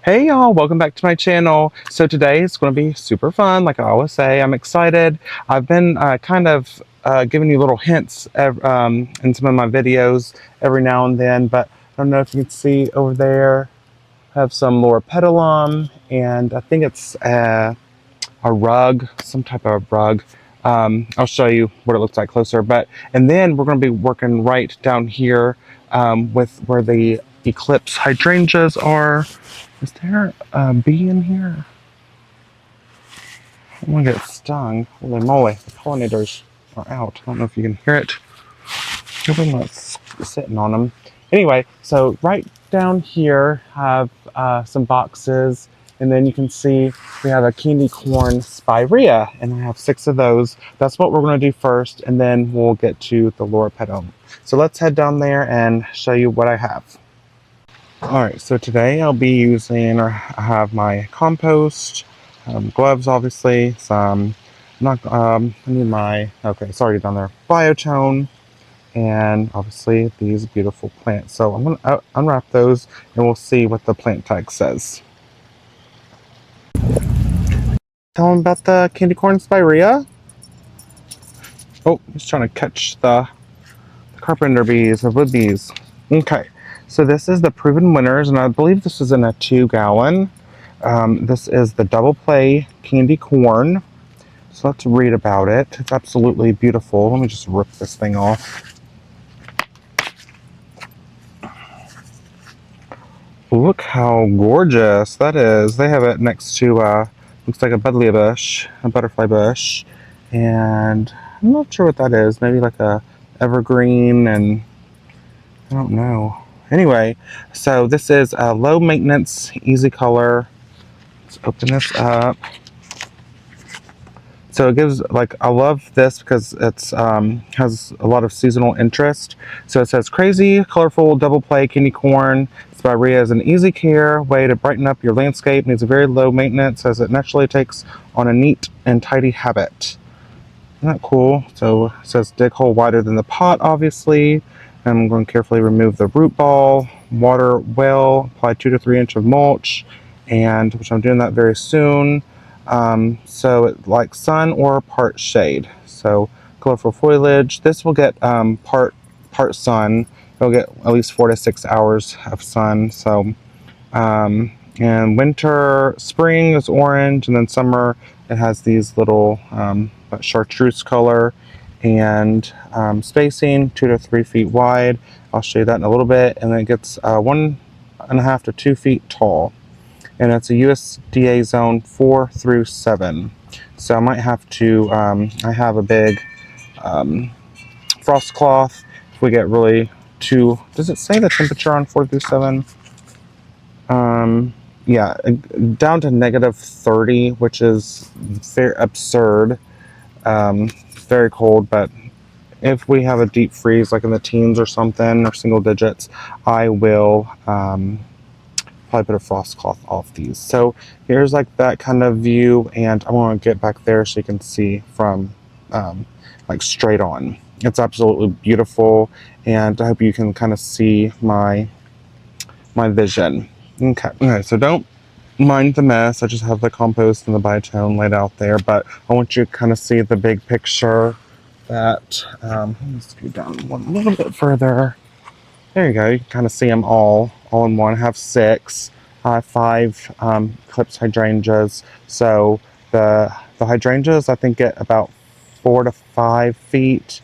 Hey y'all, welcome back to my channel. So today it's going to be super fun, like I always say. I'm excited. I've been giving you little hints in some of my videos every now and then, but I don't know if you can see over there. I have some loropetalum, and I think it's a rug, some type of rug. I'll show you what it looks like closer. And then we're going to be working right down here with where the eclipse hydrangeas are. Is there a bee in here? I'm gonna get stung. Holy moly, the pollinators are out. I don't know if you can hear it. Hope I'm not sitting on them. Anyway, so right down here have some boxes, and then you can see we have a candy corn spirea, and I have 6 of those. That's what we're gonna do first, and then we'll get to the loropetalum. So let's head down there and show you what I have. Alright, so today I'll be using, I have my compost, gloves obviously, I need my, okay, it's already down there, biotone, and obviously these beautiful plants. So I'm going to unwrap those and we'll see what the plant tag says. Tell them about the candy corn spirea. Oh, just trying to catch the carpenter bees, the wood bees. Okay. So this is the proven winners, and I believe this is in a 2-gallon. This is the double play candy corn. So let's read about it. It's absolutely beautiful. Let me just rip this thing off. Look how gorgeous that is. They have it next to, looks like a buddleia bush, a butterfly bush. And I'm not sure what that is. Maybe like a evergreen, and I don't know. Anyway, so this is a low maintenance, easy color. Let's open this up. So it gives, like, I love this because it's has a lot of seasonal interest. So it says crazy, colorful, double play candy corn. Spirea is an easy care way to brighten up your landscape. Needs a very low maintenance as it naturally takes on a neat and tidy habit. Isn't that cool? So it says dig hole wider than the pot, obviously. I'm going to carefully remove the root ball, water well, apply 2 to 3 inches of mulch, and which I'm doing that very soon. So it likes sun or part shade. So colorful foliage. This will get part sun. It'll get at least 4 to 6 hours of sun. So and winter, spring is orange, and then summer it has these little chartreuse color. And spacing 2 to 3 feet wide. I'll show you that in a little bit. And then it gets 1.5 to 2 feet tall, and it's a USDA zone 4 through 7. So I might have to I have a big frost cloth if we get really too, does it say the temperature on 4 through 7? Yeah, down to -30, which is very absurd. Very cold, but if we have a deep freeze like in the teens or something, or single digits, I will probably put a frost cloth off these. So here's like that kind of view, and I want to get back there so you can see from like straight on. It's absolutely beautiful, and I hope you can kind of see my vision. Okay, so don't mind the mess. I just have the compost and the biotone laid out there, but I want you to kind of see the big picture. That let me scoot down one little bit further. There you go. You can kind of see them all in one. I have 6. I have 5 eclipse hydrangeas. So the hydrangeas I think get about 4 to 5 feet,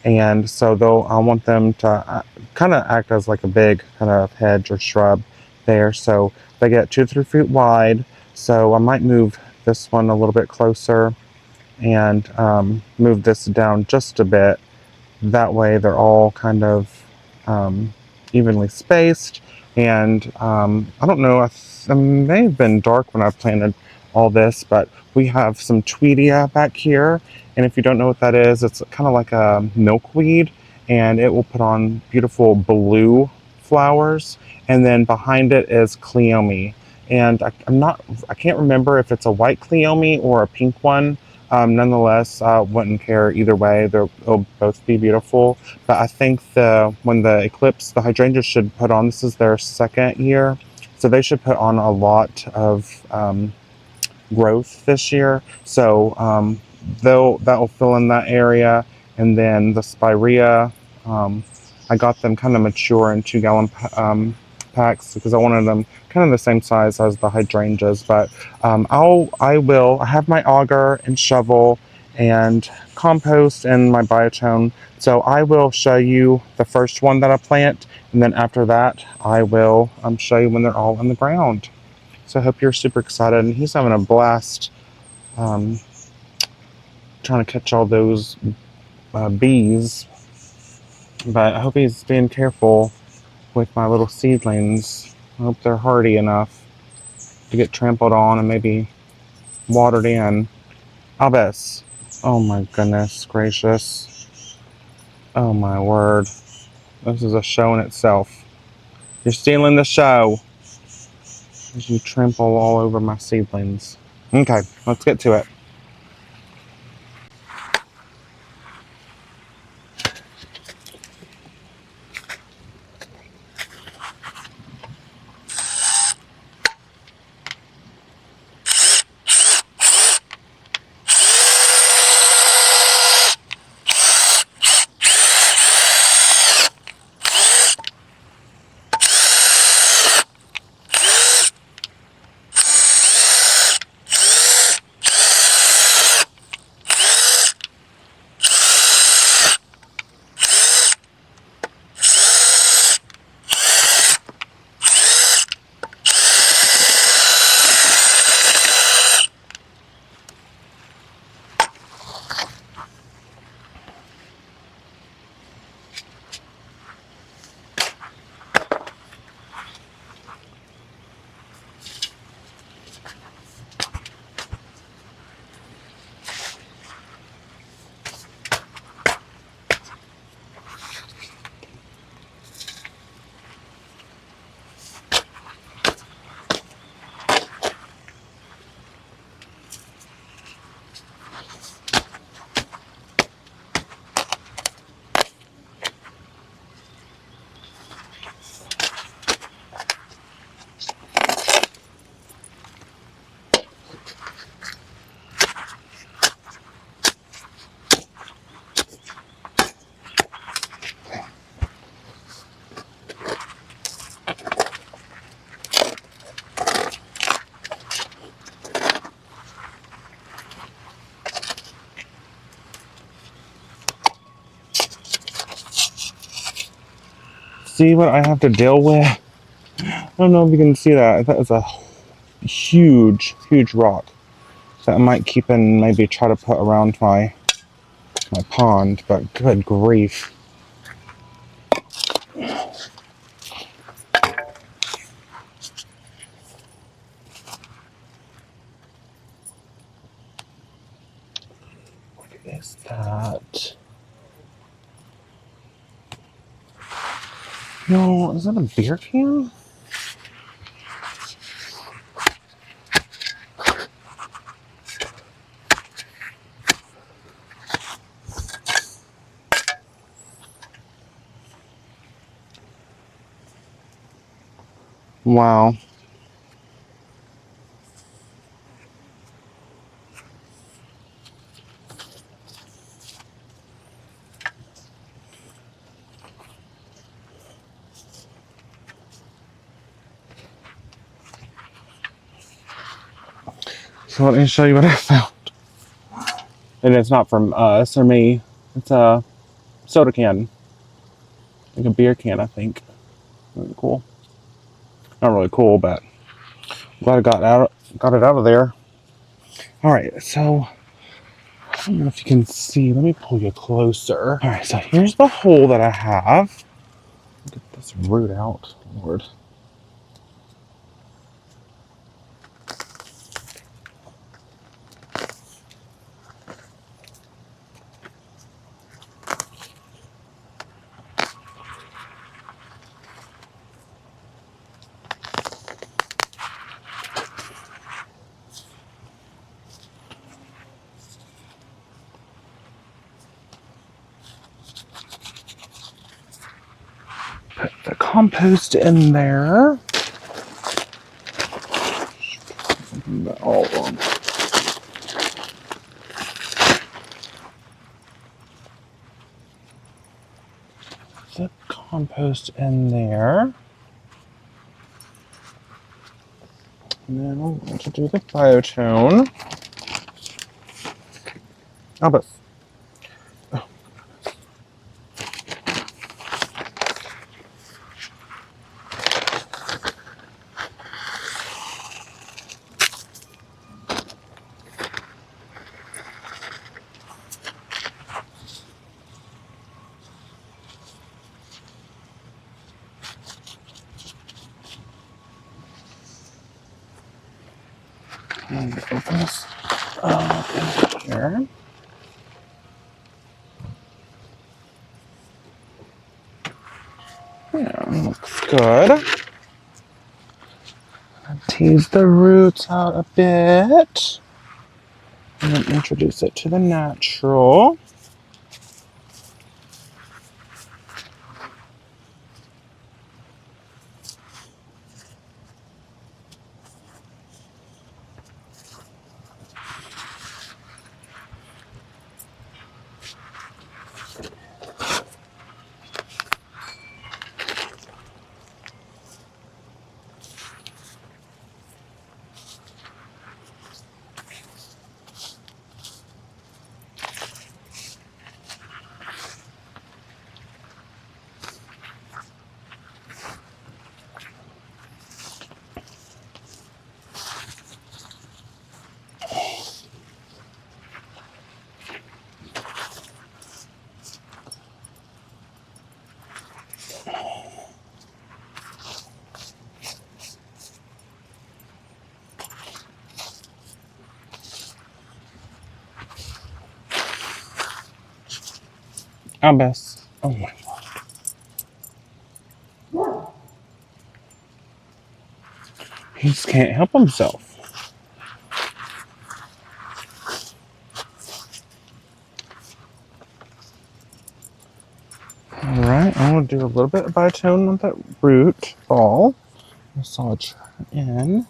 and so I want them to kind of act as like a big kind of hedge or shrub there. So they get 2 to 3 feet wide. So I might move this one a little bit closer and move this down just a bit. That way they're all kind of evenly spaced. And I don't know, it may have been dark when I planted all this, but we have some Tweedia back here. And if you don't know what that is, it's kind of like a milkweed, and it will put on beautiful blue flowers. And then behind it is Cleome. And I can't remember if it's a white Cleome or a pink one. Nonetheless, wouldn't care either way. They'll both be beautiful. But I think when the eclipse, the hydrangeas should put on, this is their 2nd year. So they should put on a lot of growth this year. So that will fill in that area. And then the Spirea, I got them kind of mature in 2-gallon packs because I wanted them kind of the same size as the hydrangeas. But I have my auger and shovel and compost and my biotone. So I will show you the first one that I plant, and then after that I will show you when they're all in the ground. So I hope you're super excited, and he's having a blast trying to catch all those bees. But I hope he's being careful with my little seedlings. I hope they're hardy enough to get trampled on and maybe watered in. Albus. Oh my goodness gracious. Oh my word. This is a show in itself. You're stealing the show as you trample all over my seedlings. Okay, let's get to it. See what I have to deal with? I don't know if you can see that. That is a huge, huge rock that I might keep and maybe try to put around my pond, but good grief. What is that? No, is that a beer can? Wow. So let me show you what I found. And it's not from us or me. It's a soda can. Like a beer can, I think. Really cool. Not really cool, but I'm glad I got it out of there. Alright, so I don't know if you can see. Let me pull you closer. Alright, so here's the hole that I have. Get this root out, Lord. Put the compost in there. All of them. The compost in there. And then I'm going to do the biotone. Oh, but and open this up in here. Yeah, looks good. Tease the roots out a bit. And then introduce it to the natural. Abbas. Oh my God. He just can't help himself. Alright, I'm going to do a little bit of biotone on that root ball. Massage in.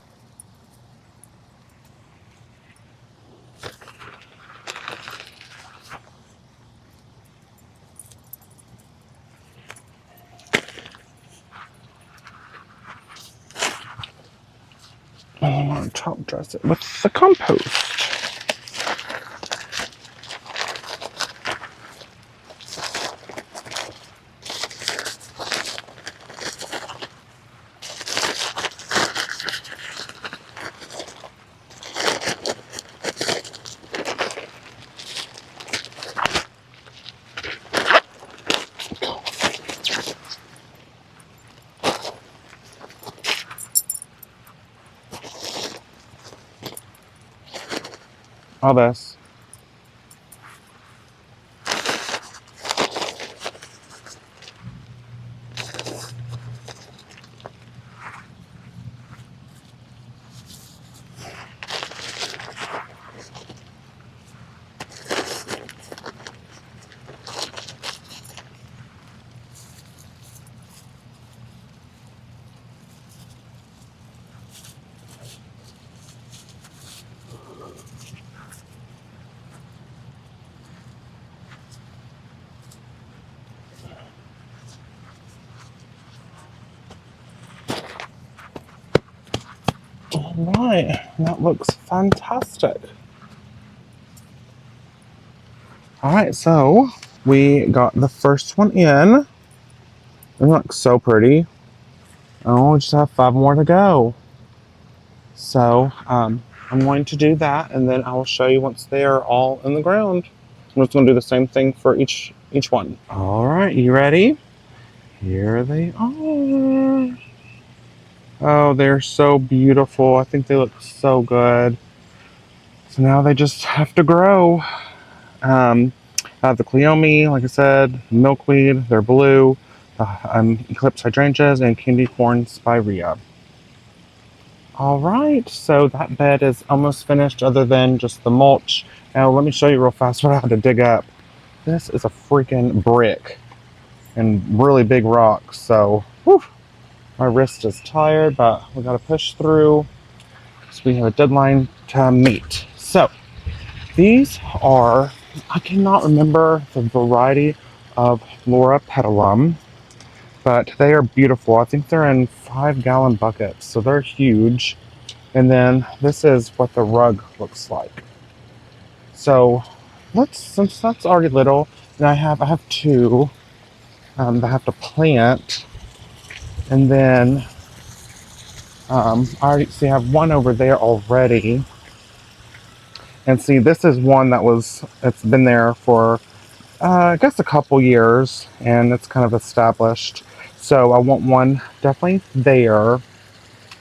And I'm going to top dress it with the compost. All this. Alright, that looks fantastic. Alright, so we got the first one in. It looks so pretty. Oh, we just have 5 more to go. So, I'm going to do that, and then I will show you once they are all in the ground. I'm just going to do the same thing for each one. Alright, you ready? Here they are. Oh, they're so beautiful. I think they look so good. So now they just have to grow. I have the cleome, like I said, milkweed, they're blue, eclipse hydrangeas, and candy corn spirea. Alright, so that bed is almost finished other than just the mulch. Now let me show you real fast what I had to dig up. This is a freaking brick and really big rocks, so whew, my wrist is tired, but we gotta push through. because we have a deadline to meet. So these are, I cannot remember the variety of Loropetalum, but they are beautiful. I think they're in 5-gallon buckets, so they're huge. And then this is what the rug looks like. So since that's already little, and I have two that I have to plant, and then I already see I have one over there already. And see, this is one it's been there for I guess a couple years, and it's kind of established. So I want one definitely there,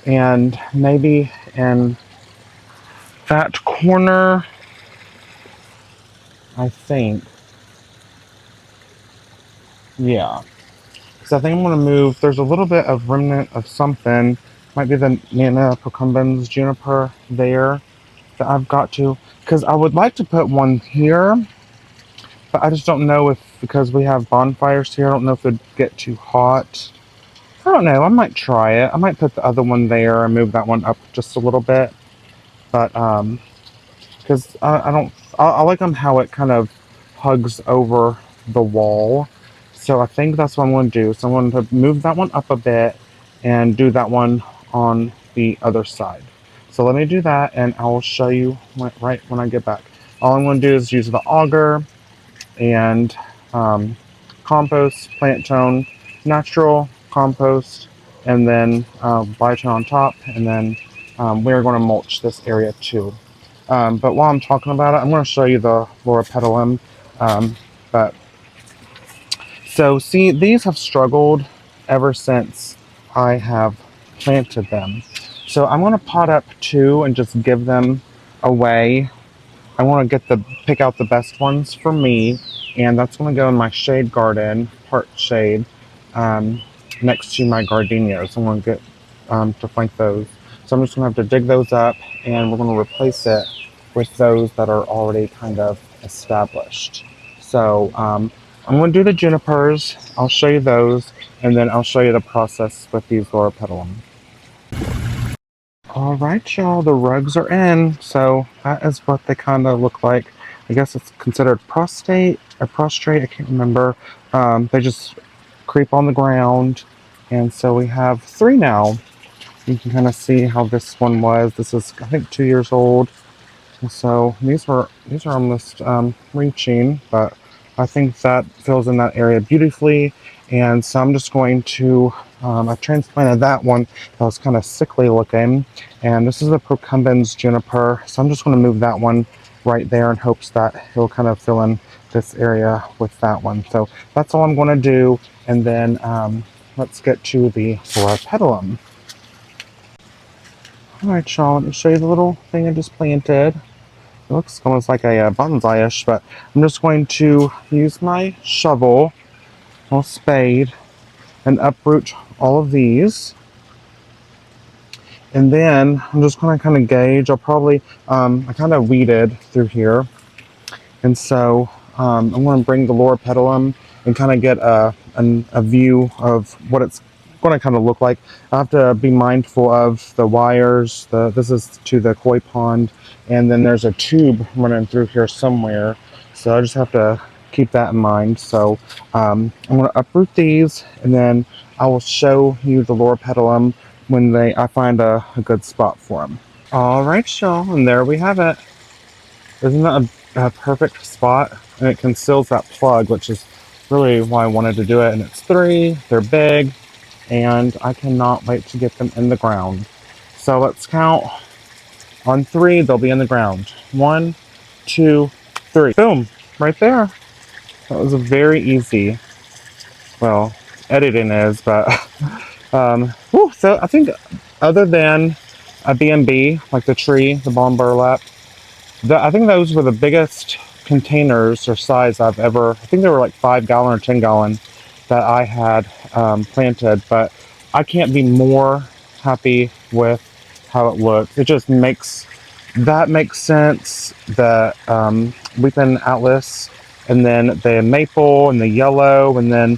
and maybe in that corner, I think. Yeah. So I think I'm going to move. There's a little bit of remnant of something. Might be the Nana Procumbens Juniper there that I've got to. Because I would like to put one here, but I just don't know if, because we have bonfires here, I don't know if it'd get too hot. I don't know. I might try it. I might put the other one there and move that one up just a little bit. But, because I like them how it kind of hugs over the wall. So I think that's what I'm going to do. So I'm going to move that one up a bit and do that one on the other side. So let me do that, and I will show you right when I get back. All I'm going to do is use the auger and compost, plant tone, natural compost, and then biotin on top, and then we're going to mulch this area too. But while I'm talking about it, I'm going to show you the Loropetalum. But so see, these have struggled ever since I have planted them. So I'm going to pot up two and just give them away. I want to pick out the best ones for me, and that's going to go in my shade garden, part shade, next to my gardenias. I'm going to get to flank those. So I'm just going to have to dig those up, and we're going to replace it with those that are already kind of established. So I'm going to do the junipers. I'll show you those, and then I'll show you the process with these Loropetalum. All right, y'all, the rugs are in. So that is what they kind of look like. I guess it's considered prostrate, I can't remember. They just creep on the ground. And so we have 3 now. You can kind of see how this one was. This is, I think, 2 years old. And so these are almost reaching, but I think that fills in that area beautifully. And so I'm just going to, I transplanted that one that was kind of sickly looking. And this is the Procumbens Juniper. So I'm just going to move that one right there in hopes that it'll kind of fill in this area with that one. So that's all I'm going to do. And then let's get to the Loropetalum. All right, y'all, let me show you the little thing I just planted. It looks almost like a bonsai-ish, but I'm just going to use my shovel or spade and uproot all of these. And then I'm just going to kind of gauge. I'll probably, I kind of weeded through here. And so I'm going to bring the Loropetalum and kind of get a view of what it's going to kind of look like. I have to be mindful of the wires. This is to the koi pond, and then there's a tube running through here somewhere. So I just have to keep that in mind. So I'm going to uproot these, and then I will show you the Loropetalum when I find a good spot for them. All right, y'all, and there we have it. Isn't that a perfect spot? And it conceals that plug, which is really why I wanted to do it. And it's 3, they're big, and I cannot wait to get them in the ground. So let's count. On 3, they'll be in the ground. 1, 2, 3. Boom, right there. That was very easy. Well, editing is, but so I think other than a B&B, like the tree, the balm burlap, I think those were the biggest containers or size I've ever, I think they were like 5-gallon or 10-gallon that I had planted, but I can't be more happy with how it looks. It just makes sense. The weeping atlas, and then the maple and the yellow, and then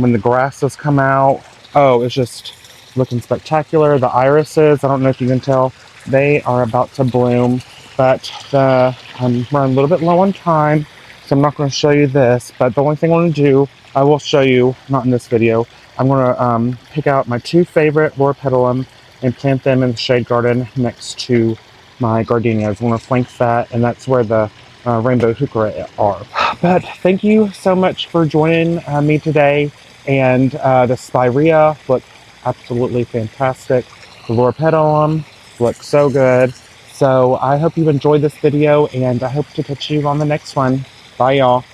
when the grasses come out, oh, it's just looking spectacular. The irises, I don't know if you can tell, They are about to bloom, but I'm running a little bit low on time, so I'm not going to show you this. But the only thing I want to do, I will show you, not in this video. I'm going to pick out my 2 favorite loropetalum and plant them in the shade garden next to my gardenias. I'm going to flank that, and that's where the rainbow heuchera are. But thank you so much for joining me today. And the Spirea look absolutely fantastic. The loropetalum looks so good. So I hope you enjoyed this video, and I hope to catch you on the next one. Bye, y'all.